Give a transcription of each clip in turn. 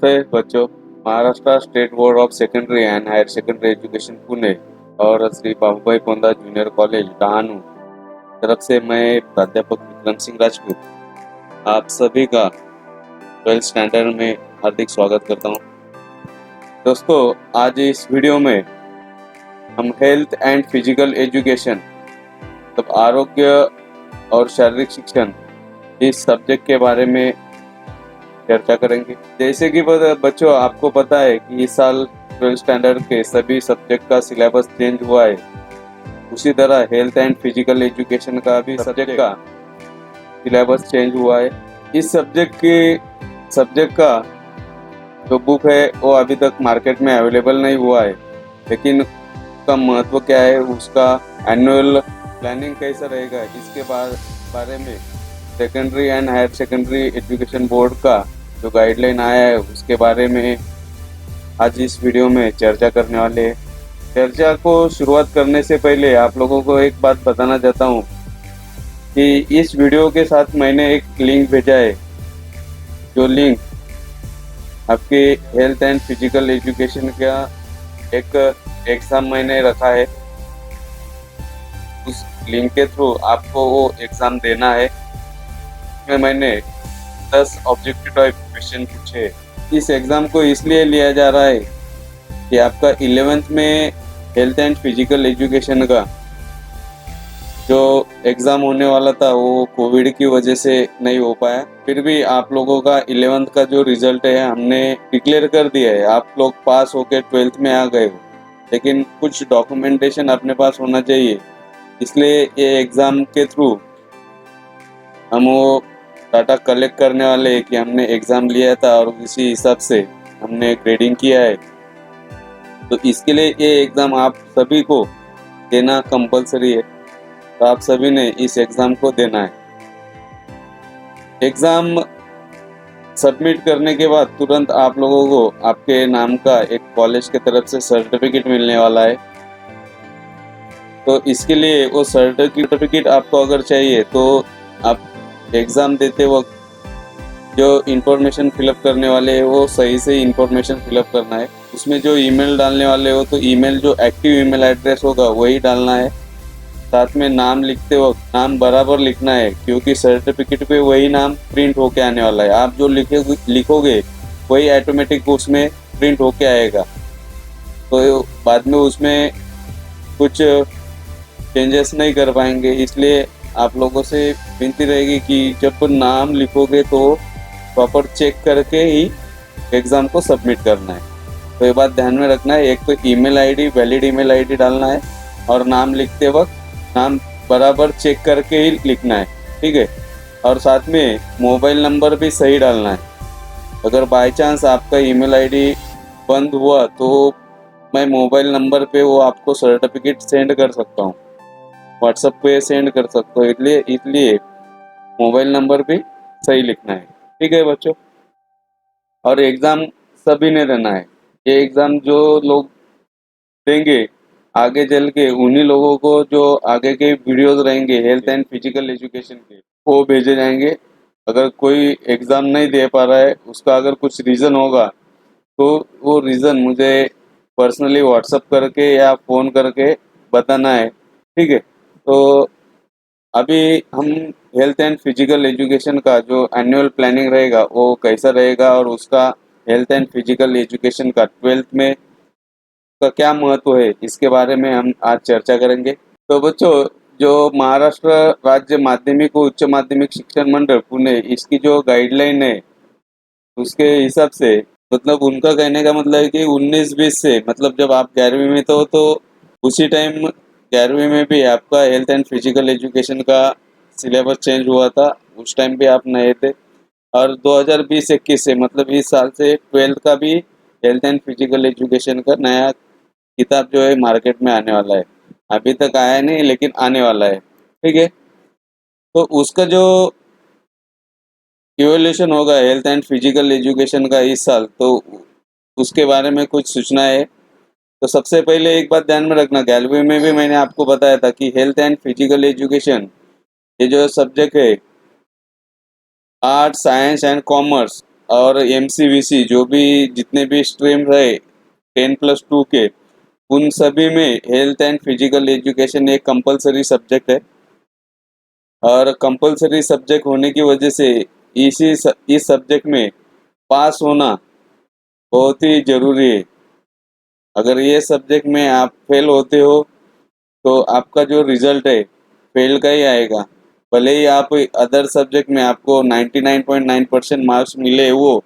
नमस्ते बच्चों। Maharashtra state board of secondary and higher secondary education Pune और श्री बाबूभाई पोंदा जूनियर कॉलेज डहाणू तरफ से मैं प्राध्यापक विक्रम सिंह राजपूत आप सभी का 12th स्टैंडर्ड में हार्दिक स्वागत करता हूं। दोस्तों, आज इस वीडियो में हम हेल्थ एंड फिजिकल एजुकेशन मतलब आरोग्य और शारीरिक शिक्षण इस सब्जेक्ट के बारे में चर्चा करेंगे। जैसे कि बच्चों, आपको पता है कि इस साल 12th स्टैंडर्ड के सभी सब्जेक्ट का सिलेबस चेंज हुआ है। उसी तरह हेल्थ एंड फिजिकल एजुकेशन का भी सब्जेक्ट का सिलेबस चेंज हुआ है। इस सब्जेक्ट का जो बुक है वो अभी तक मार्केट में अवेलेबल नहीं हुआ है, लेकिन उसका महत्व क्या है, उसका एनुअल प्लानिंग कैसा रहेगा, इसके बारे में secondary and higher secondary education board का जो गाइडलाइन आया है उसके बारे में आज इस वीडियो में चर्चा करने वाले हैं। चर्चा को शुरुआत करने से पहले आप लोगों को एक बात बताना चाहता हूँ कि इस वीडियो के साथ मैंने एक लिंक भेजा है। जो लिंक आपके हेल्थ एंड फिजिकल एजुकेशन का एक एग्ज़ाम मैंने रखा है, उस लिंक के थ्रू आपको वो एग्ज़ाम देना है। में मैंने 10 ऑब्जेक्टिव टाइप क्वेश्चन पूछे। इस एग्ज़ाम को इसलिए लिया जा रहा है कि आपका 11th में हेल्थ एंड फिजिकल एजुकेशन का जो एग्ज़ाम होने वाला था वो कोविड की वजह से नहीं हो पाया। फिर भी आप लोगों का 11th का जो रिजल्ट है हमने डिक्लेयर कर दिया है। आप लोग पास होकर 12th में आ गए हो, लेकिन कुछ डॉक्यूमेंटेशन अपने पास होना चाहिए। इसलिए ये एग्ज़ाम के थ्रू हम वो डाटा कलेक्ट करने वाले हैं कि हमने एग्ज़ाम लिया था और उसी हिसाब से हमने ग्रेडिंग किया है। तो इसके लिए ये एग्ज़ाम आप सभी को देना कंपलसरी है, तो आप सभी ने इस एग्ज़ाम को देना है। एग्ज़ाम सबमिट करने के बाद तुरंत आप लोगों को आपके नाम का एक कॉलेज के तरफ से सर्टिफिकेट मिलने वाला है। तो इसके लिए वो सर्टिफिकेट आपको अगर चाहिए तो आप एग्ज़ाम देते वक्त जो इन्फॉर्मेशन फिलअप करने वाले हैं वो सही से इन्फॉर्मेशन फिलअप करना है। उसमें जो ईमेल डालने वाले हो तो ईमेल जो एक्टिव ईमेल एड्रेस होगा वही डालना है। साथ में नाम लिखते वक्त नाम बराबर लिखना है, क्योंकि सर्टिफिकेट पे वही नाम प्रिंट होके आने वाला है। आप जो लिखोगे वही ऑटोमेटिक उसमें प्रिंट होके आएगा, तो बाद में उसमें कुछ चेंजेस नहीं कर पाएंगे। इसलिए आप लोगों से विनती रहेगी कि जब नाम लिखोगे तो प्रॉपर चेक करके ही एग्ज़ाम को सबमिट करना है। तो ये बात ध्यान में रखना है। एक तो email ID, valid email ID डालना है और नाम लिखते वक्त नाम बराबर चेक करके ही लिखना है, ठीक है। और साथ में मोबाइल नंबर भी सही डालना है। अगर बाय चांस आपका ईमेल आईडी बंद हुआ तो मैं मोबाइल नंबर पे वो आपको सर्टिफिकेट सेंड कर सकता हूँ, व्हाट्सएप पे सेंड कर सकते हो। इसलिए मोबाइल नंबर भी सही लिखना है, ठीक है बच्चों। और एग्ज़ाम सभी ने देना है। ये एग्ज़ाम जो लोग देंगे आगे चल के उन्हीं लोगों को जो आगे के वीडियोस रहेंगे हेल्थ एंड फिजिकल एजुकेशन के वो भेजे जाएंगे। अगर कोई एग्ज़ाम नहीं दे पा रहा है, उसका अगर कुछ रीज़न होगा तो वो रीज़न मुझे पर्सनली व्हाट्सएप करके या फ़ोन करके बताना है, ठीक है। तो अभी हम हेल्थ एंड फिजिकल एजुकेशन का जो एनुअल प्लानिंग रहेगा वो कैसा रहेगा और उसका हेल्थ एंड फिजिकल एजुकेशन का 12th में का क्या महत्व है, इसके बारे में हम आज चर्चा करेंगे। तो बच्चों, जो महाराष्ट्र राज्य माध्यमिक व उच्च माध्यमिक शिक्षण मंडल पुणे इसकी जो गाइडलाइन है उसके हिसाब से मतलब उनका कहने का मतलब है कि 19-20 से मतलब जब आप 11वीं में तो उसी टाइम 11वीं में भी आपका हेल्थ एंड फिजिकल एजुकेशन का सिलेबस चेंज हुआ था। उस टाइम भी आप नए थे। और 2020-21 से मतलब इस साल से 12th का भी हेल्थ एंड फिजिकल एजुकेशन का नया किताब जो है मार्केट में आने वाला है। अभी तक आया नहीं, लेकिन आने वाला है, ठीक है। तो उसका जो इवोल्यूशन होगा हेल्थ एंड फिजिकल एजुकेशन का इस साल, तो उसके बारे में कुछ सूचना है। तो सबसे पहले एक बात ध्यान में रखना, 11वीं में भी मैंने आपको बताया था कि हेल्थ एंड फिजिकल एजुकेशन ये जो सब्जेक्ट है आर्ट्स, साइंस एंड कॉमर्स और MCVC जो भी जितने भी स्ट्रीम रहे 10+2 के, उन सभी में हेल्थ एंड फिजिकल एजुकेशन एक कंपलसरी सब्जेक्ट है। और कंपलसरी सब्जेक्ट होने की वजह से इस सब्जेक्ट में पास होना बहुत ही जरूरी है। अगर ये सब्जेक्ट में आप फेल होते हो तो आपका जो रिजल्ट है फेल का ही आएगा। भले ही आप अदर सब्जेक्ट में आपको 99.9% मार्क्स मिले वो,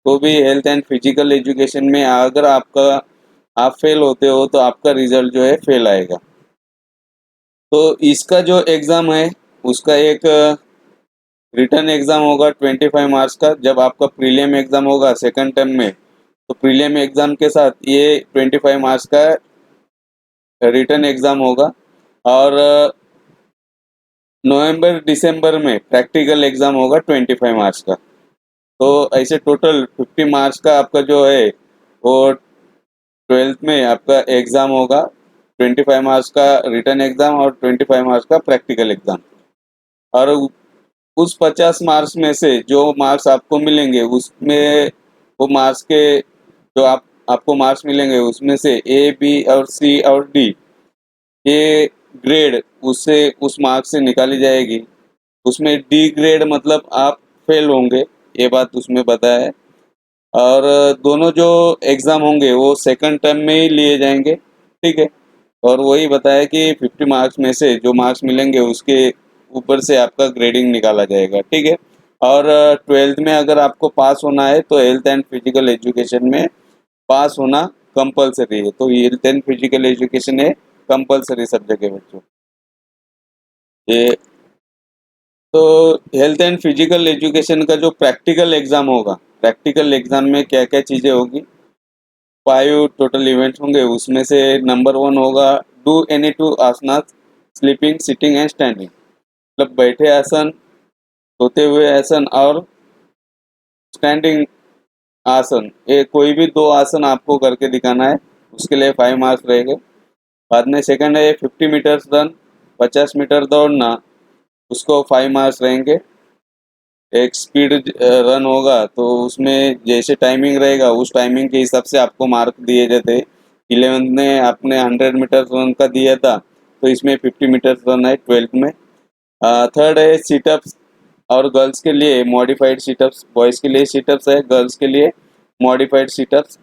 तो भी हेल्थ एंड फिजिकल एजुकेशन में अगर आप फेल होते हो तो आपका रिजल्ट जो है फेल आएगा। तो इसका जो एग्ज़ाम है उसका एक रिटर्न एग्ज़ाम होगा 25 मार्क्स का। जब आपका प्रीलिम एग्ज़ाम होगा सेकंड टर्म में, तो प्रीलिम एग्ज़ाम के साथ ये 25 मार्क्स का रिटर्न एग्ज़ाम होगा। और नवंबर दिसंबर में प्रैक्टिकल एग्ज़ाम होगा 25 मार्क्स का। तो ऐसे टोटल 50 मार्क्स का आपका जो है वो 12th में आपका एग्ज़ाम होगा। 25 मार्क्स का रिटर्न एग्ज़ाम और 25 मार्क्स का प्रैक्टिकल एग्ज़ाम। और उस 50 मार्क्स में से जो मार्क्स आपको मिलेंगे उसमें वो मार्क्स के जो आपको मार्क्स मिलेंगे उसमें से A, B और C और D ये ग्रेड उससे उस मार्क्स से निकाली जाएगी। उसमें डी ग्रेड मतलब आप फेल होंगे, ये बात उसमें बताया है। और दोनों जो एग्ज़ाम होंगे वो सेकंड टर्म में ही लिए जाएंगे, ठीक है। और वही बताया कि 50 मार्क्स में से जो मार्क्स मिलेंगे उसके ऊपर से आपका ग्रेडिंग निकाला जाएगा, ठीक है। और 12th में अगर आपको पास होना है तो हेल्थ एंड फिजिकल एजुकेशन में पास होना कंपलसरी है। तो हेल्थ एंड फिजिकल एजुकेशन है कंपलसरी सब्जेक्ट है बच्चों ये। तो हेल्थ एंड फिजिकल एजुकेशन का जो प्रैक्टिकल एग्ज़ाम होगा, प्रैक्टिकल एग्ज़ाम में क्या क्या चीज़ें होगी, 5 टोटल इवेंट्स होंगे। उसमें से नंबर 1 होगा do any 2 asanas, sleeping, sitting and standing. मतलब बैठे आसन, सोते हुए आसन और स्टैंडिंग आसन, ये कोई भी 2 आसन आपको करके दिखाना है, उसके लिए 5 मार्क्स रहेंगे। बाद में सेकंड है 50 मीटर्स रन, 50 मीटर दौड़ना, उसको 5 मार्क्स रहेंगे। एक स्पीड रन होगा तो उसमें जैसे टाइमिंग रहेगा उस टाइमिंग के हिसाब से आपको मार्क दिए जाते हैं। 11th में आपने 100 मीटर रन का दिया था तो इसमें 50 मीटर रन है 12th में। थर्ड है सीटअप्स, और गर्ल्स के लिए मॉडिफाइड सीटअप्स, बॉयज़ के लिए सीटअप्स है, गर्ल्स के लिए मॉडिफाइड सीटअप्स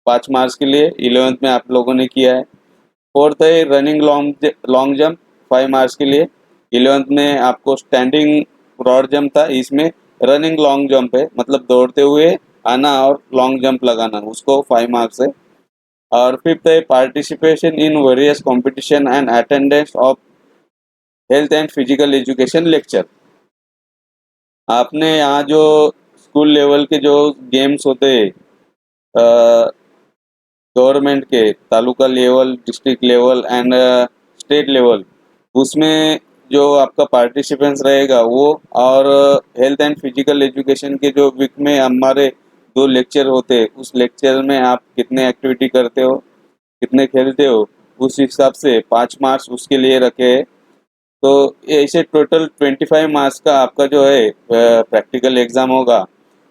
5 मार्क्स के लिए। 11th में आप लोगों ने किया है। फोर्थ है रनिंग लॉन्ग जंप 5 मार्क्स के लिए। 11th में आपको स्टैंडिंग ब्रॉड जंप था, इसमें रनिंग लॉन्ग जंप है, मतलब दौड़ते हुए आना और लॉन्ग जंप लगाना, उसको 5 मार्क्स है। और फिफ्थ है participation in various competition and attendance of health and physical education lecture. आपने यहाँ जो स्कूल लेवल के जो गेम्स होते हैं गवर्नमेंट के, taluka level, district level and state level, उसमें जो आपका पार्टिसिपेंस रहेगा वो, और हेल्थ एंड फिजिकल एजुकेशन के जो वीक में हमारे 2 लेक्चर होते हैं, उस लेक्चर में आप कितने एक्टिविटी करते हो, कितने खेलते हो, उस हिसाब से 5 मार्क्स उसके लिए रखे हैं। तो ऐसे टोटल 25 मार्क्स का आपका जो है प्रैक्टिकल एग्ज़ाम होगा।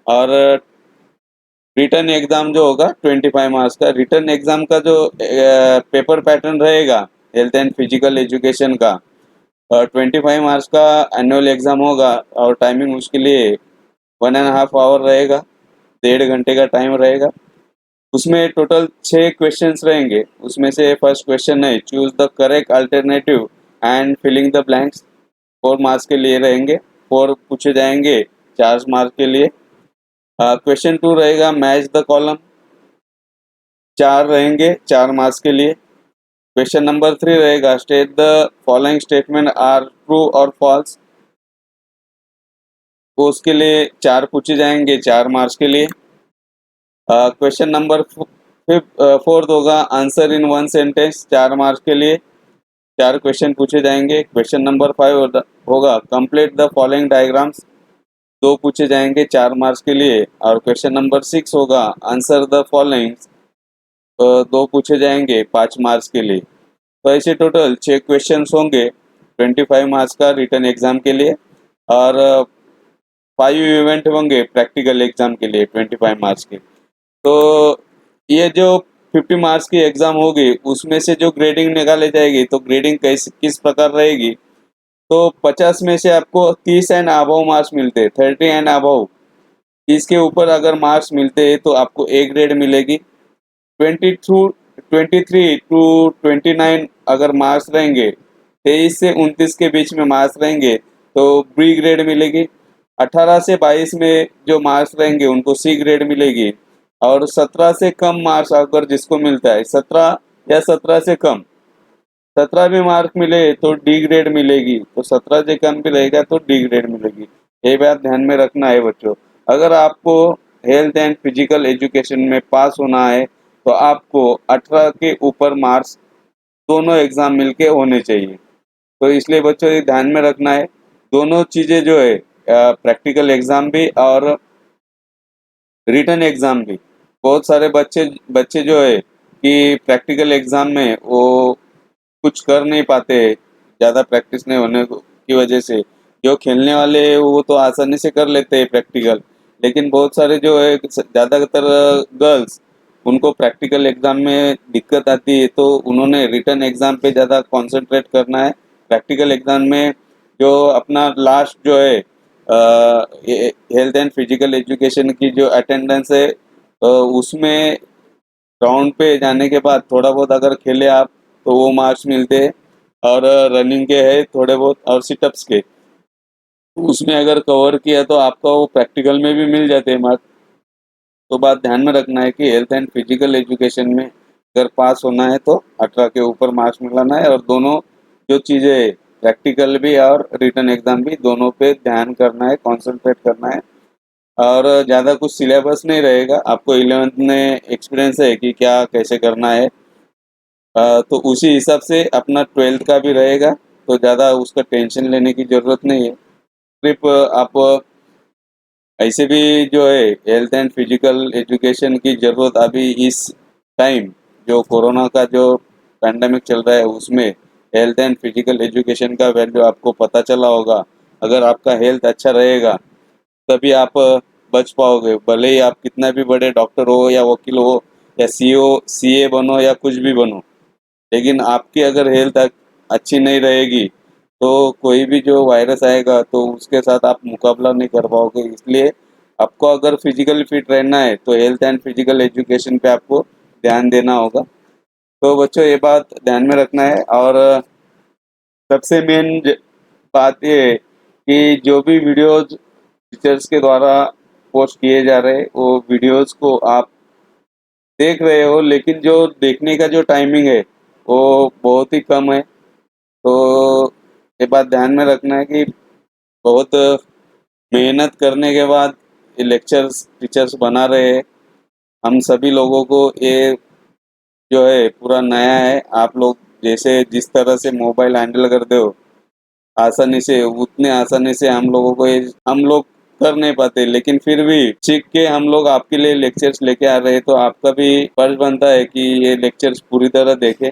और रिटर्न एग्ज़ाम जो होगा 25 मार्क्स का। रिटर्न एग्ज़ाम का जो पेपर पैटर्न रहेगा हेल्थ एंड फिजिकल एजुकेशन का, 25 मार्क्स का एनुअल एग्ज़ाम होगा। और टाइमिंग उसके लिए 1.5 आवर रहेगा, 1.5 घंटे का टाइम रहेगा। उसमें टोटल 6 क्वेश्चंस रहेंगे। उसमें से फर्स्ट क्वेश्चन है choose the correct alternative and filling the blanks, 4 marks के लिए रहेंगे। 4 पूछे जाएंगे 4 मार्क्स के लिए। क्वेश्चन 2 रहेगा मैच द कॉलम, 4 रहेंगे 4 मार्क्स के लिए। क्वेश्चन नंबर 3 रहेगा state the following statement are true और फॉल्स, वो उसके लिए 4 पूछे जाएंगे 4 मार्क्स के लिए। क्वेश्चन नंबर 4th होगा आंसर इन 1 सेंटेंस, 4 मार्क्स के लिए 4 क्वेश्चन पूछे जाएंगे। क्वेश्चन नंबर 5 होगा कंप्लीट द फॉलोइंग डायग्राम्स, 2 पूछे जाएंगे 4 मार्क्स के लिए। और क्वेश्चन नंबर 6 होगा आंसर द फॉलोइंग, 2 पूछे जाएंगे 5 मार्क्स के लिए। तो ऐसे टोटल 6 क्वेश्चंस होंगे 25 मार्क्स का रिटर्न एग्जाम के लिए। और 5 इवेंट होंगे प्रैक्टिकल एग्जाम के लिए 25 मार्क्स के। तो ये जो 50 मार्क्स की एग्जाम होगी उसमें से जो ग्रेडिंग निकाली जाएगी, तो ग्रेडिंग कैसे किस प्रकार रहेगी, तो 50 में से आपको 30 एंड अबव मार्क्स मिलते हैं, 30 एंड अबव। इसके ऊपर अगर मार्क्स मिलते हैं तो आपको ए ग्रेड मिलेगी। 23 टू 29 अगर मार्क्स रहेंगे, 23 से 29 के बीच में मार्क्स रहेंगे तो बी ग्रेड मिलेगी। 18 से 22 में जो मार्क्स रहेंगे उनको सी ग्रेड मिलेगी। और 17 से कम मार्क्स अगर जिसको मिलता है, 17 या 17 से कम, 17 में मार्क मिले तो डी ग्रेड मिलेगी, तो 17 से कम भी रहेगा तो डी ग्रेड मिलेगी। ये बात ध्यान में रखना है बच्चों। अगर आपको हेल्थ एंड फिजिकल एजुकेशन में पास होना है तो आपको 18 के ऊपर मार्क्स दोनों एग्जाम मिलके होने चाहिए। तो इसलिए बच्चों ये ध्यान में रखना है, दोनों चीजें जो है, प्रैक्टिकल एग्जाम भी और रिटन एग्जाम भी। बहुत सारे बच्चे बच्चे जो है कि प्रैक्टिकल एग्जाम में वो कुछ कर नहीं पाते, ज़्यादा प्रैक्टिस नहीं होने की वजह से। जो खेलने वाले हैं वो तो आसानी से कर लेते हैं प्रैक्टिकल, लेकिन बहुत सारे जो है ज़्यादातर गर्ल्स, उनको प्रैक्टिकल एग्जाम में दिक्कत आती है, तो उन्होंने रिटन एग्जाम पे ज़्यादा कंसंट्रेट करना है। प्रैक्टिकल एग्जाम में जो अपना लास्ट जो है हेल्थ एंड फिजिकल एजुकेशन की जो अटेंडेंस है, उसमें ग्राउंड पे जाने के बाद थोड़ा बहुत अगर खेले आप तो वो मार्क्स मिलते हैं। और रनिंग के है थोड़े बहुत और सिटअप्स के, उसमें अगर कवर किया तो आपका वो प्रैक्टिकल में भी मिल जाते हैं मार्क्स। तो बात ध्यान में रखना है कि हेल्थ एंड फिजिकल एजुकेशन में अगर पास होना है तो 18 के ऊपर मार्क्स मिलाना है, और दोनों जो चीज़ें प्रैक्टिकल भी और रिटन एग्जाम भी दोनों पे ध्यान करना है, कॉन्सेंट्रेट करना है। और ज़्यादा कुछ सिलेबस नहीं रहेगा, आपको 11th में एक्सपीरियंस है कि क्या कैसे करना है। तो उसी हिसाब से अपना 12th का भी रहेगा, तो ज़्यादा उसका टेंशन लेने की ज़रूरत नहीं है। सिर्फ आप ऐसे भी जो है हेल्थ एंड फिजिकल एजुकेशन की ज़रूरत अभी इस टाइम, जो कोरोना का जो पैंडेमिक चल रहा है उसमें हेल्थ एंड फिजिकल एजुकेशन का वैल्यू आपको पता चला होगा। अगर आपका हेल्थ अच्छा रहेगा तभी आप बच पाओगे, भले ही आप कितना भी बड़े डॉक्टर हो या वकील हो या सीए बनो या कुछ भी बनो, लेकिन आपकी अगर हेल्थ अच्छी नहीं रहेगी तो कोई भी जो वायरस आएगा तो उसके साथ आप मुकाबला नहीं कर पाओगे। इसलिए आपको अगर फिजिकली फिट रहना है तो हेल्थ एंड फिजिकल एजुकेशन पे आपको ध्यान देना होगा। तो बच्चों ये बात ध्यान में रखना है। और सबसे मेन बात ये है कि जो भी वीडियोज टीचर्स के द्वारा पोस्ट किए जा रहे हैं वो वीडियोज को आप देख रहे हो, लेकिन जो देखने का जो टाइमिंग है वो बहुत ही कम है। तो ये बात ध्यान में रखना है कि बहुत मेहनत करने के बाद ये लेक्चर्स टीचर्स बना रहे हैं। हम सभी लोगों को ये जो है पूरा नया है। आप लोग जैसे जिस तरह से मोबाइल हैंडल करते हो आसानी से, उतने आसानी से हम लोगों को ये हम लोग कर नहीं पाते, लेकिन फिर भी सीख के हम लोग आपके लिए लेक्चर्स लेके आ रहे हैं। तो आपका भी फर्ज बनता है कि ये लेक्चर्स पूरी तरह देखें,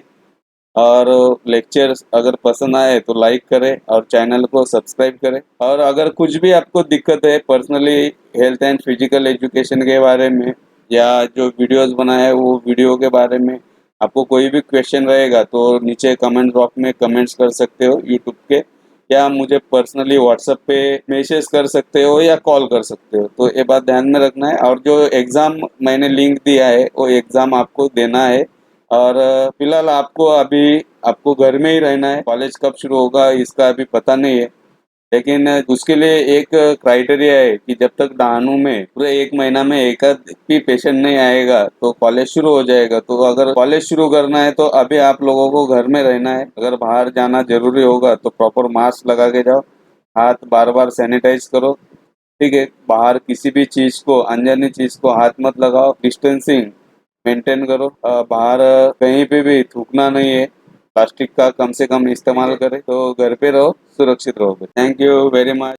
और लेक्चर्स अगर पसंद आए तो लाइक करें और चैनल को सब्सक्राइब करें। और अगर कुछ भी आपको दिक्कत है personally health and physical education के बारे में, या जो वीडियोस बनाए हैं वो वीडियो के बारे में आपको कोई भी क्वेश्चन रहेगा तो नीचे कमेंट बॉक्स में कमेंट्स कर सकते हो यूट्यूब के, या मुझे पर्सनली व्हाट्सएप पे मैसेज कर सकते हो या कॉल कर सकते हो। तो ये बात ध्यान में रखना है। और जो एग्ज़ाम मैंने लिंक दिया है वो एग्ज़ाम आपको देना है। और फिलहाल आपको अभी आपको घर में ही रहना है, कॉलेज कब शुरू होगा इसका अभी पता नहीं है। लेकिन उसके लिए एक क्राइटेरिया है कि जब तक डहाणू में पूरे 1 महीना में एक भी पेशेंट नहीं आएगा तो कॉलेज शुरू हो जाएगा। तो अगर कॉलेज शुरू करना है तो अभी आप लोगों को घर में रहना है। अगर बाहर जाना जरूरी होगा तो प्रॉपर मास्क लगा के जाओ, हाथ बार बार सैनिटाइज करो, ठीक है। बाहर किसी भी चीज को, अनजानी चीज को हाथ मत लगाओ, डिस्टेंसिंग मेंटेन करो। बाहर कहीं पे भी थूकना नहीं है, प्लास्टिक का कम से कम इस्तेमाल करें। तो घर पे रहो, सुरक्षित रहो। Thank you very much.